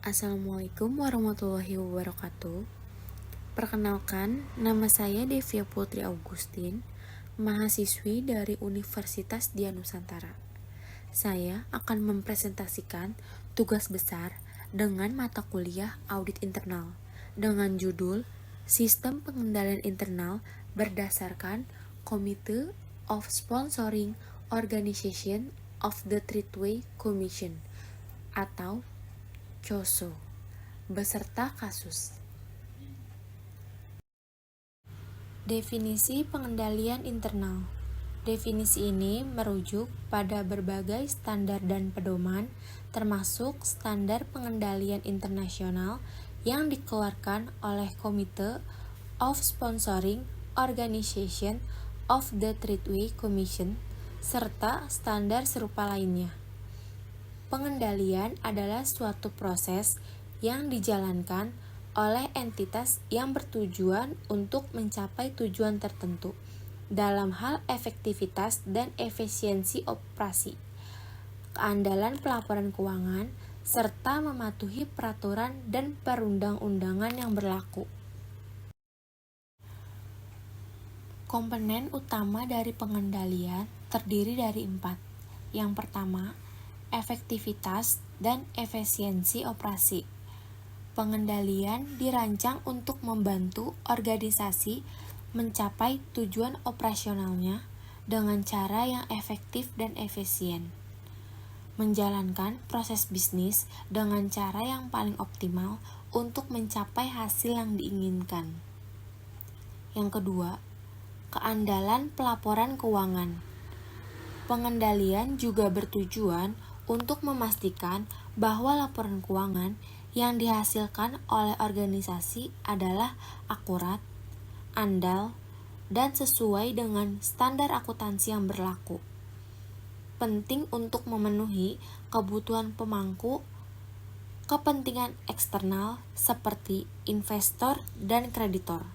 Assalamualaikum warahmatullahi wabarakatuh. Perkenalkan, nama saya Devia Putri Augustin, mahasiswi dari Universitas Dianusantara. Saya akan mempresentasikan tugas besar dengan mata kuliah Audit Internal dengan judul Sistem Pengendalian Internal berdasarkan Committee of Sponsoring Organization of the Treatway Commission atau COSO beserta kasus. Definisi pengendalian internal. Definisi ini merujuk pada berbagai standar dan pedoman, termasuk standar pengendalian internasional yang dikeluarkan oleh Committee of Sponsoring Organization of the Treatway Commission, serta standar serupa lainnya. Pengendalian adalah suatu proses yang dijalankan oleh entitas yang bertujuan untuk mencapai tujuan tertentu dalam hal efektivitas dan efisiensi operasi, keandalan pelaporan keuangan, serta mematuhi peraturan dan perundang-undangan yang berlaku. Komponen utama dari pengendalian terdiri dari 4. Yang pertama, efektivitas dan efisiensi operasi. Pengendalian dirancang untuk membantu organisasi mencapai tujuan operasionalnya dengan cara yang efektif dan efisien, menjalankan proses bisnis dengan cara yang paling optimal untuk mencapai hasil yang diinginkan. Yang kedua, keandalan pelaporan keuangan. Pengendalian juga bertujuan untuk memastikan bahwa laporan keuangan yang dihasilkan oleh organisasi adalah akurat, andal, dan sesuai dengan standar akuntansi yang berlaku. Penting untuk memenuhi kebutuhan pemangku kepentingan eksternal seperti investor dan kreditor.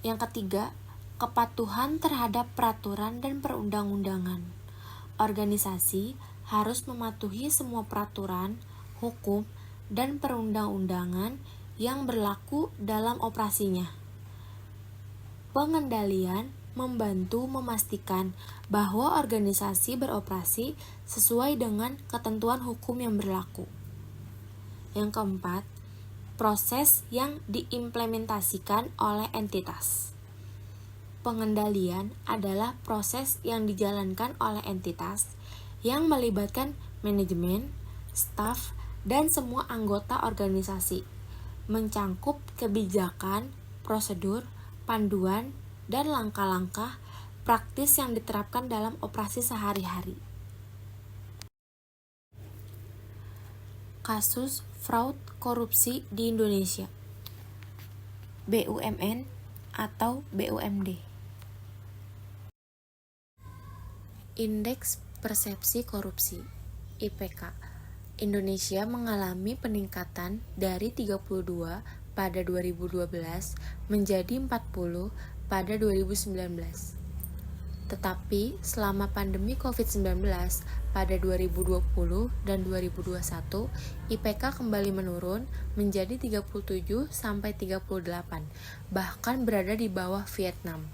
Yang ketiga, kepatuhan terhadap peraturan dan perundang-undangan. Organisasi harus mematuhi semua peraturan, hukum, dan perundang-undangan yang berlaku dalam operasinya. Pengendalian membantu memastikan bahwa organisasi beroperasi sesuai dengan ketentuan hukum yang berlaku. Yang keempat, proses yang diimplementasikan oleh entitas. Pengendalian adalah proses yang dijalankan oleh entitas yang melibatkan manajemen, staf, dan semua anggota organisasi, mencangkup kebijakan, prosedur, panduan, dan langkah-langkah praktis yang diterapkan dalam operasi sehari-hari. Kasus fraud korupsi di Indonesia. BUMN atau BUMD. Indeks Persepsi Korupsi (IPK) Indonesia mengalami peningkatan dari 32 pada 2012 menjadi 40 pada 2019. Tetapi selama pandemi COVID-19 pada 2020 dan 2021, IPK kembali menurun menjadi 37 sampai 38, bahkan berada di bawah Vietnam.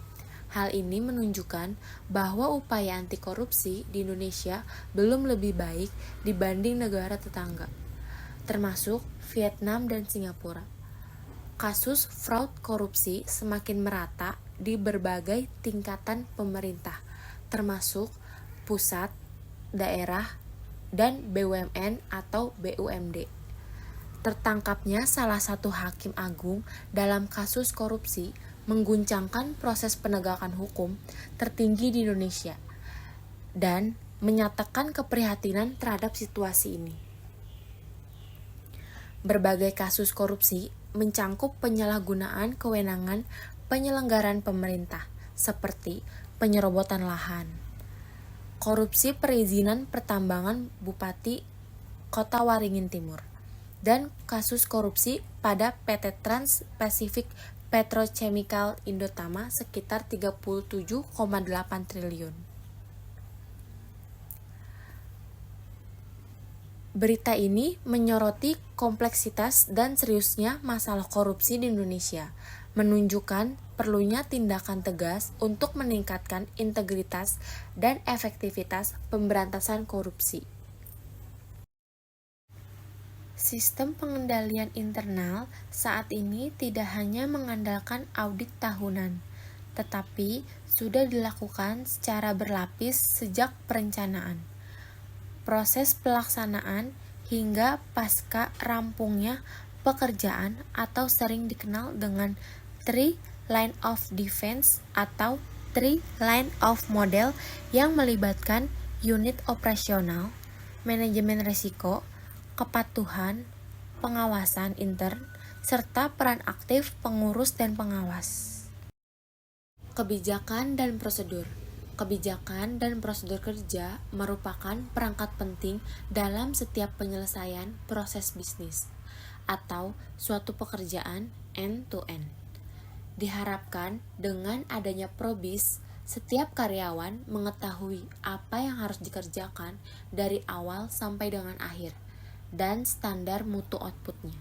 Hal ini menunjukkan bahwa upaya anti korupsi di Indonesia belum lebih baik dibanding negara tetangga, termasuk Vietnam dan Singapura. Kasus fraud korupsi semakin merata di berbagai tingkatan pemerintah, termasuk pusat, daerah, dan BUMN atau BUMD. Tertangkapnya salah satu hakim agung dalam kasus korupsi mengguncangkan proses penegakan hukum tertinggi di Indonesia dan menyatakan keprihatinan terhadap situasi ini. Berbagai kasus korupsi mencangkup penyalahgunaan kewenangan penyelenggaraan pemerintah seperti penyerobotan lahan, korupsi perizinan pertambangan Bupati Kota Waringin Timur, dan kasus korupsi pada PT Trans Pacific Petrochemical Indotama sekitar 37,8 triliun. Berita ini menyoroti kompleksitas dan seriusnya masalah korupsi di Indonesia, menunjukkan perlunya tindakan tegas untuk meningkatkan integritas dan efektivitas pemberantasan korupsi. Sistem pengendalian internal saat ini tidak hanya mengandalkan audit tahunan, tetapi sudah dilakukan secara berlapis sejak perencanaan, proses pelaksanaan, hingga pasca rampungnya pekerjaan atau sering dikenal dengan Three Line of Defense atau Three Line of Model yang melibatkan unit operasional, manajemen risiko, kepatuhan, pengawasan intern, serta peran aktif pengurus dan pengawas. Kebijakan dan prosedur. Kebijakan dan prosedur kerja merupakan perangkat penting dalam setiap penyelesaian proses bisnis atau suatu pekerjaan end-to-end. Diharapkan dengan adanya probis, setiap karyawan mengetahui apa yang harus dikerjakan dari awal sampai dengan akhir, dan standar mutu outputnya.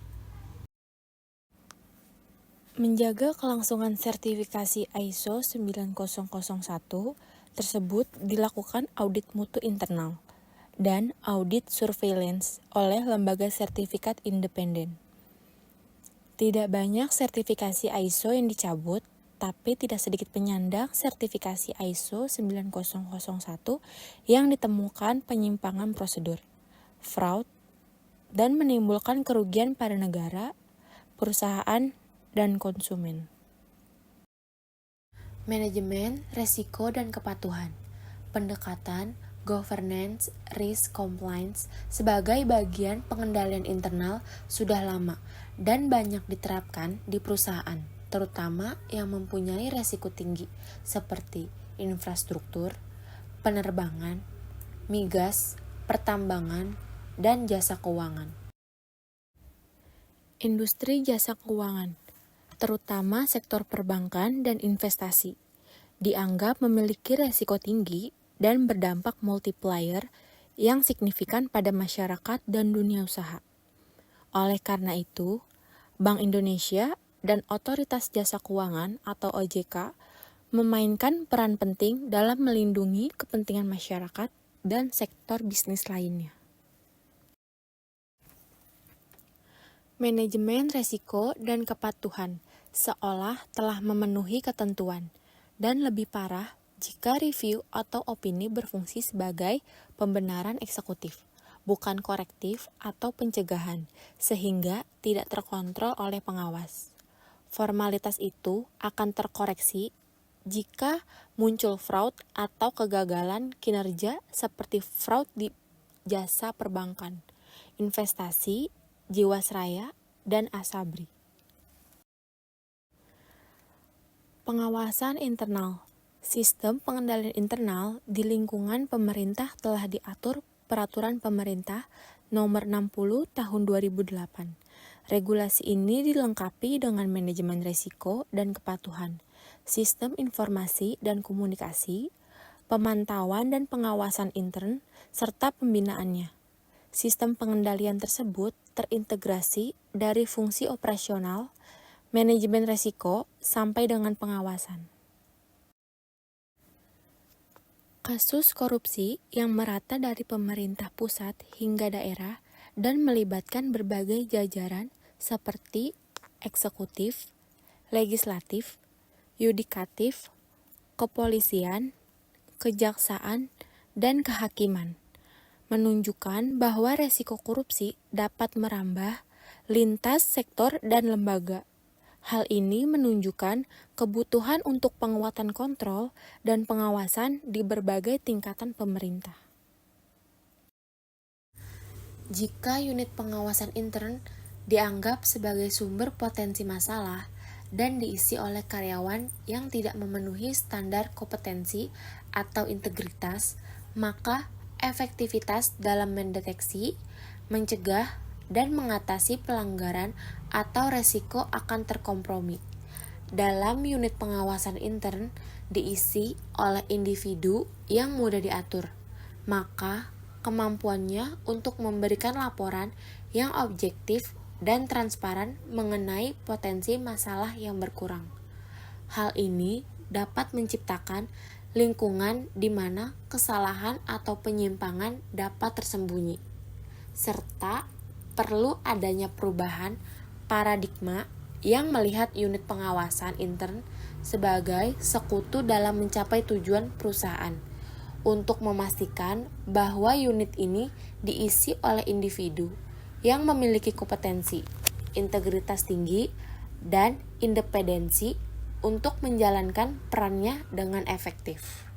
Menjaga kelangsungan sertifikasi ISO 9001 tersebut dilakukan audit mutu internal dan audit surveillance oleh lembaga sertifikat independen. Tidak banyak sertifikasi ISO yang dicabut, tapi tidak sedikit penyandang sertifikasi ISO 9001 yang ditemukan penyimpangan prosedur, fraud, dan menimbulkan kerugian pada negara, perusahaan, dan konsumen. Manajemen, resiko, dan kepatuhan. Pendekatan, governance, risk compliance sebagai bagian pengendalian internal sudah lama dan banyak diterapkan di perusahaan, terutama yang mempunyai resiko tinggi seperti infrastruktur, penerbangan, migas, pertambangan, dan jasa keuangan. Industri jasa keuangan, terutama sektor perbankan dan investasi, dianggap memiliki resiko tinggi dan berdampak multiplier yang signifikan pada masyarakat dan dunia usaha. Oleh karena itu, Bank Indonesia dan Otoritas Jasa Keuangan atau OJK memainkan peran penting dalam melindungi kepentingan masyarakat dan sektor bisnis lainnya. Manajemen resiko dan kepatuhan seolah telah memenuhi ketentuan, dan lebih parah jika review atau opini berfungsi sebagai pembenaran eksekutif, bukan korektif atau pencegahan, sehingga tidak terkontrol oleh pengawas. Formalitas itu akan terkoreksi jika muncul fraud atau kegagalan kinerja seperti fraud di jasa perbankan, investasi, Jiwasraya, dan Asabri. Pengawasan internal. Sistem pengendalian internal di lingkungan pemerintah telah diatur Peraturan Pemerintah Nomor 60 Tahun 2008. Regulasi ini dilengkapi dengan manajemen risiko dan kepatuhan, sistem informasi dan komunikasi, pemantauan dan pengawasan intern, serta pembinaannya. Sistem pengendalian tersebut terintegrasi dari fungsi operasional, manajemen risiko, sampai dengan pengawasan. Kasus korupsi yang merata dari pemerintah pusat hingga daerah dan melibatkan berbagai jajaran seperti eksekutif, legislatif, yudikatif, kepolisian, kejaksaan, dan kehakiman, menunjukkan bahwa resiko korupsi dapat merambah lintas sektor dan lembaga. Hal ini menunjukkan kebutuhan untuk penguatan kontrol dan pengawasan di berbagai tingkatan pemerintah. Jika unit pengawasan intern dianggap sebagai sumber potensi masalah dan diisi oleh karyawan yang tidak memenuhi standar kompetensi atau integritas, maka efektivitas dalam mendeteksi, mencegah, dan mengatasi pelanggaran atau resiko akan terkompromi. Dalam unit pengawasan intern diisi oleh individu yang mudah diatur, maka kemampuannya untuk memberikan laporan yang objektif dan transparan mengenai potensi masalah yang berkurang. Hal ini dapat menciptakan lingkungan di mana kesalahan atau penyimpangan dapat tersembunyi, serta perlu adanya perubahan paradigma yang melihat unit pengawasan intern sebagai sekutu dalam mencapai tujuan perusahaan, untuk memastikan bahwa unit ini diisi oleh individu yang memiliki kompetensi, integritas tinggi, dan independensi untuk menjalankan perannya dengan efektif.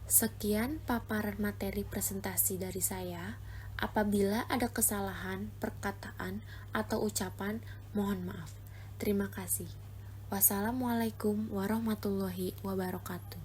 Sekian paparan materi presentasi dari saya. Apabila ada kesalahan, perkataan, atau ucapan, mohon maaf. Terima kasih. Wassalamualaikum warahmatullahi wabarakatuh.